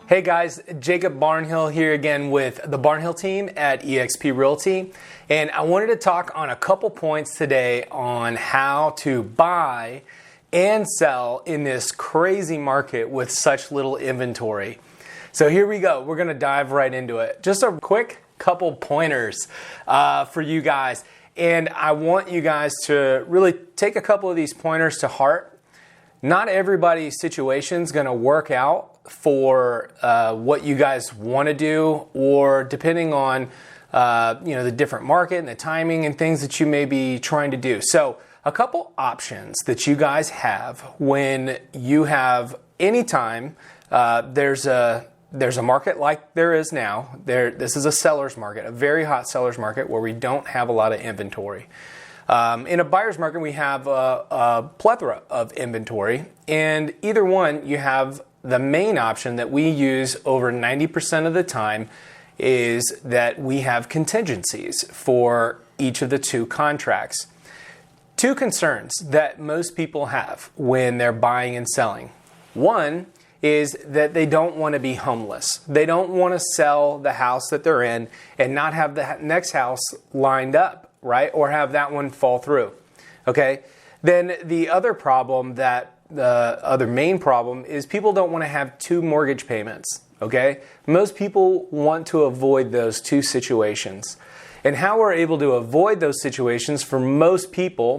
Hey guys, Jacob Barnhill here again with the Barnhill team at eXp Realty, and I wanted to talk on a couple points today on how to buy and sell in this crazy market with such little inventory. So here we go. We're going to dive right into it. Just a quick couple pointers for you guys, and I want you guys to really take a couple of these pointers to heart. Not everybody's situation is going to work out for what you guys want to do, or depending on the different market and the timing and things that you may be trying to do. So a couple options that you guys have when you have any time there's a market like there is now. This is a seller's market, a very hot seller's market where we don't have a lot of inventory. In a buyer's market, we have a plethora of inventory, and either one, you have the main option that we use over 90% of the time is that we have contingencies for each of the two contracts. Two concerns that most people have when they're buying and selling. One is that they don't want to be homeless. They don't want to sell the house that they're in and not have the next house lined up, right? Or have that one fall through, okay? Then the other problem the other main problem is people don't want to have two mortgage payments, okay? Most people want to avoid those two situations. And how we're able to avoid those situations for most people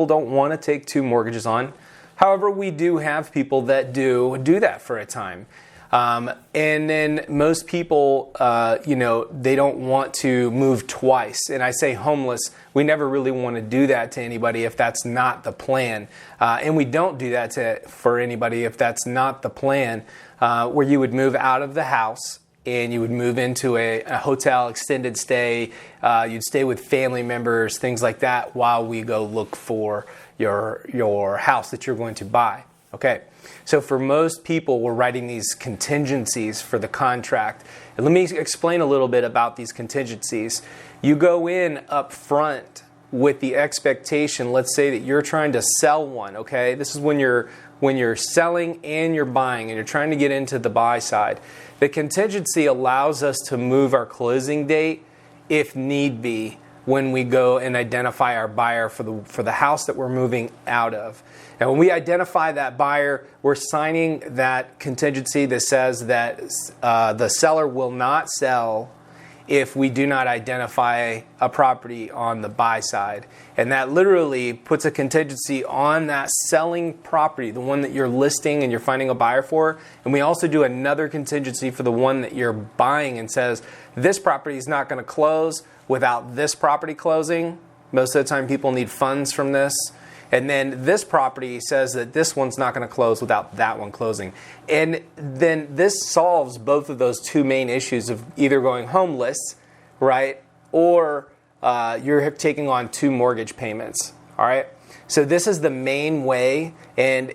don't want to take two mortgages on. However, we do have people that do that for a time. And then most people, they don't want to move twice. And I say homeless, we never really want to do that to anybody if that's not the plan. And we don't do that for anybody if that's not the plan, where you would move out of the house and you would move into a hotel, extended stay. You'd stay with family members, things like that, while we go look for your house that you're going to buy. Okay, so for most people, we're writing these contingencies for the contract. And let me explain a little bit about these contingencies. You go in up front with the expectation, let's say that you're trying to sell one, okay? This is when you're selling and you're buying and you're trying to get into the buy side. The contingency allows us to move our closing date if need be when we go and identify our buyer for the house that we're moving out of. And when we identify that buyer, we're signing that contingency that says that the seller will not sell if we do not identify a property on the buy side. And that literally puts a contingency on that selling property, the one that you're listing and you're finding a buyer for. And we also do another contingency for the one that you're buying and says, this property is not going to close without this property closing. Most of the time people need funds from this. And then this property says that this one's not going to close without that one closing. And then this solves both of those two main issues of either going homeless, right, or you're taking on two mortgage payments, all right? So this is the main way, and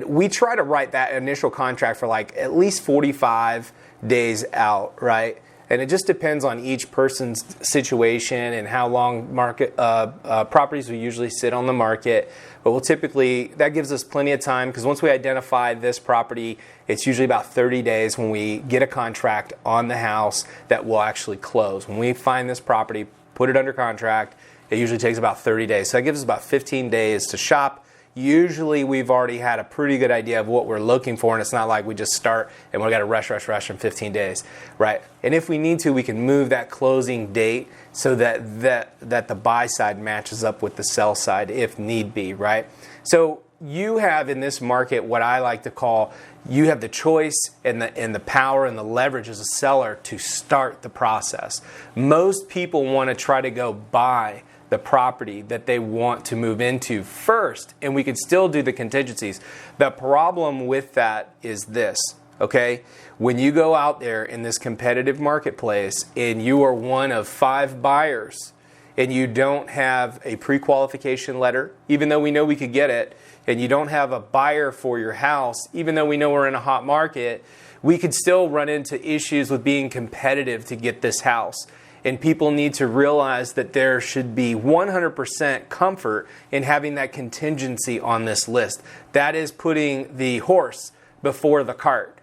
we try to write that initial contract for like at least 45 days out, right? And it just depends on each person's situation and how long market properties will usually sit on the market. But we'll typically, that gives us plenty of time, because once we identify this property, it's usually about 30 days when we get a contract on the house that will actually close. When we find this property, put it under contract, it usually takes about 30 days. So that gives us about 15 days to shop. Usually we've already had a pretty good idea of what we're looking for, and it's not like we just start and we've got to rush in 15 days, right? And if we need to, we can move that closing date so that the buy side matches up with the sell side if need be, right? So you have in this market what I like to call, you have the choice and the power and the leverage as a seller to start the process. Most people want to try to go buy the property that they want to move into first, and we could still do the contingencies. The problem with that is this, okay? When you go out there in this competitive marketplace and you are one of 5 buyers and you don't have a pre-qualification letter, even though we know we could get it, and you don't have a buyer for your house, even though we know we're in a hot market, we could still run into issues with being competitive to get this house. And people need to realize that there should be 100% comfort in having that contingency on this list. That is putting the horse before the cart.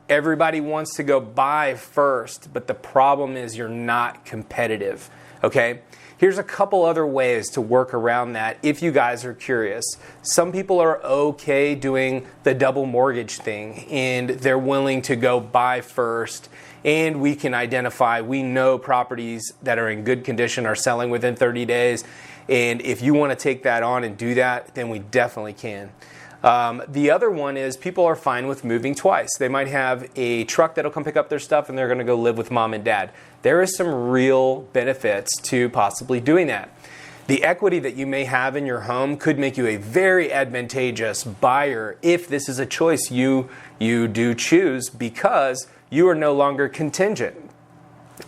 Everybody wants to go buy first, but the problem is you're not competitive, okay? Here's a couple other ways to work around that if you guys are curious. Some people are okay doing the double mortgage thing, and they're willing to go buy first, and we can identify, we know properties that are in good condition are selling within 30 days, and if you want to take that on and do that, then we definitely can. The other one is people are fine with moving twice. They might have a truck that'll come pick up their stuff and they're going to go live with mom and dad. There is some real benefits to possibly doing that. The equity that you may have in your home could make you a very advantageous buyer if this is a choice you do choose, because you are no longer contingent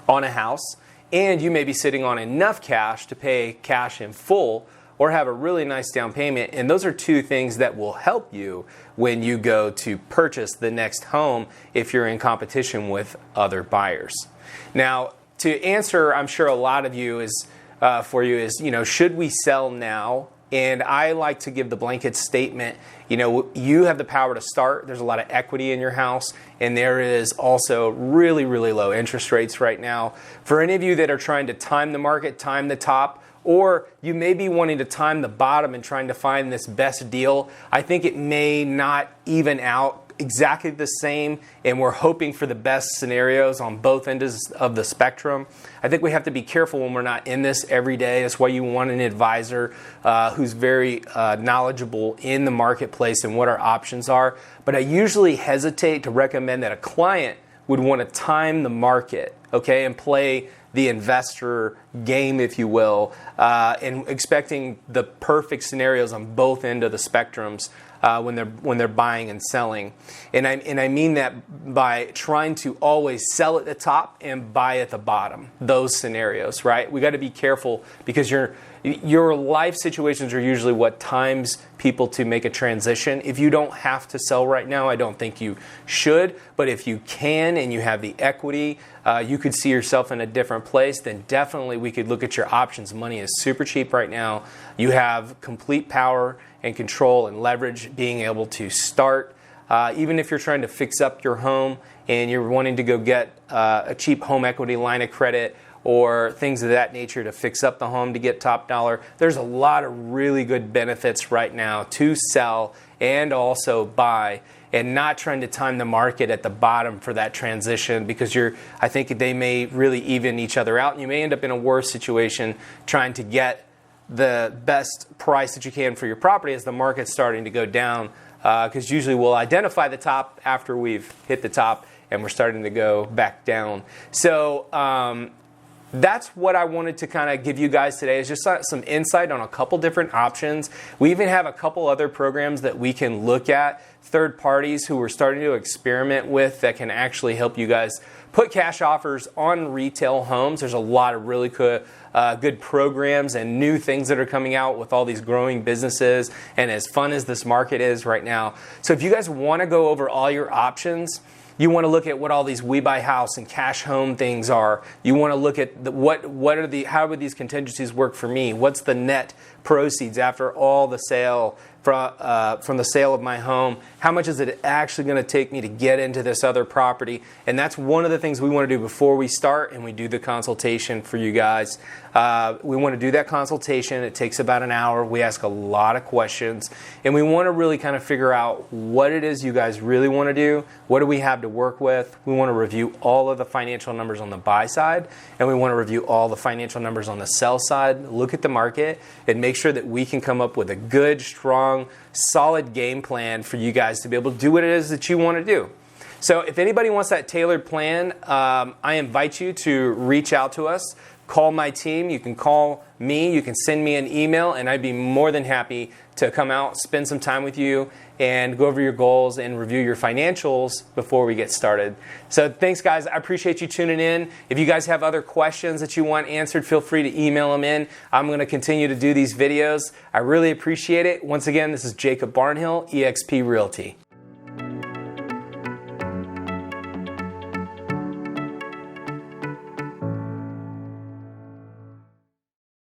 on a house and you may be sitting on enough cash to pay cash in full or have a really nice down payment. And those are two things that will help you when you go to purchase the next home if you're in competition with other buyers. Now, to answer, I'm sure a lot of you is, should we sell now? And I like to give the blanket statement, you have the power to start. There's a lot of equity in your house, and there is also really, really low interest rates right now. For any of you that are trying to time the market, time the top, or you may be wanting to time the bottom and trying to find this best deal, I think it may not even out exactly the same, and we're hoping for the best scenarios on both ends of the spectrum. I think we have to be careful when we're not in this every day. That's why you want an advisor who's very knowledgeable in the marketplace and what our options are. But I usually hesitate to recommend that a client would want to time the market, okay, and play the investor game, if you will, and expecting the perfect scenarios on both ends of the spectrums when they're buying and selling. And I mean that by trying to always sell at the top and buy at the bottom. Those scenarios, right? We got to be careful because your life situations are usually what times people to make a transition. If you don't have to sell right now, I don't think you should. But if you can and you have the equity, you could see yourself in a different place, then definitely we could look at your options. Money is super cheap right now. You have complete power and control and leverage being able to start. Even if you're trying to fix up your home and you're wanting to go get a cheap home equity line of credit or things of that nature to fix up the home to get top dollar, there's a lot of really good benefits right now to sell and also buy, and not trying to time the market at the bottom for that transition, because I think they may really even each other out, and you may end up in a worse situation trying to get the best price that you can for your property as the market's starting to go down, because usually we'll identify the top after we've hit the top and we're starting to go back down. So that's what I wanted to kind of give you guys today, is just some insight on a couple different options. We even have a couple other programs that we can look at, third parties who we're starting to experiment with that can actually help you guys put cash offers on retail homes. There's a lot of really good programs and new things that are coming out with all these growing businesses, and as fun as this market is right now. So if you guys want to go over all your options, you want to look at what all these We Buy House and Cash Home things are. You want to look at how would these contingencies work for me? What's the net proceeds after all the sale from the sale of my home? How much is it actually going to take me to get into this other property? And that's one of the things we want to do before we start and we do the consultation for you guys. We want to do that consultation. It takes about an hour. We ask a lot of questions, and we want to really kind of figure out what it is you guys really want to do. What do we have to work with? We want to review all of the financial numbers on the buy side, and we want to review all the financial numbers on the sell side, look at the market, and make sure that we can come up with a good, strong, solid game plan for you guys to be able to do what it is that you want to do. So if anybody wants that tailored plan, I invite you to reach out to us. Call my team. You can call me. You can send me an email, and I'd be more than happy to come out, spend some time with you, and go over your goals and review your financials before we get started. So thanks, guys. I appreciate you tuning in. If you guys have other questions that you want answered, feel free to email them in. I'm going to continue to do these videos. I really appreciate it. Once again, this is Jacob Barnhill, eXp Realty.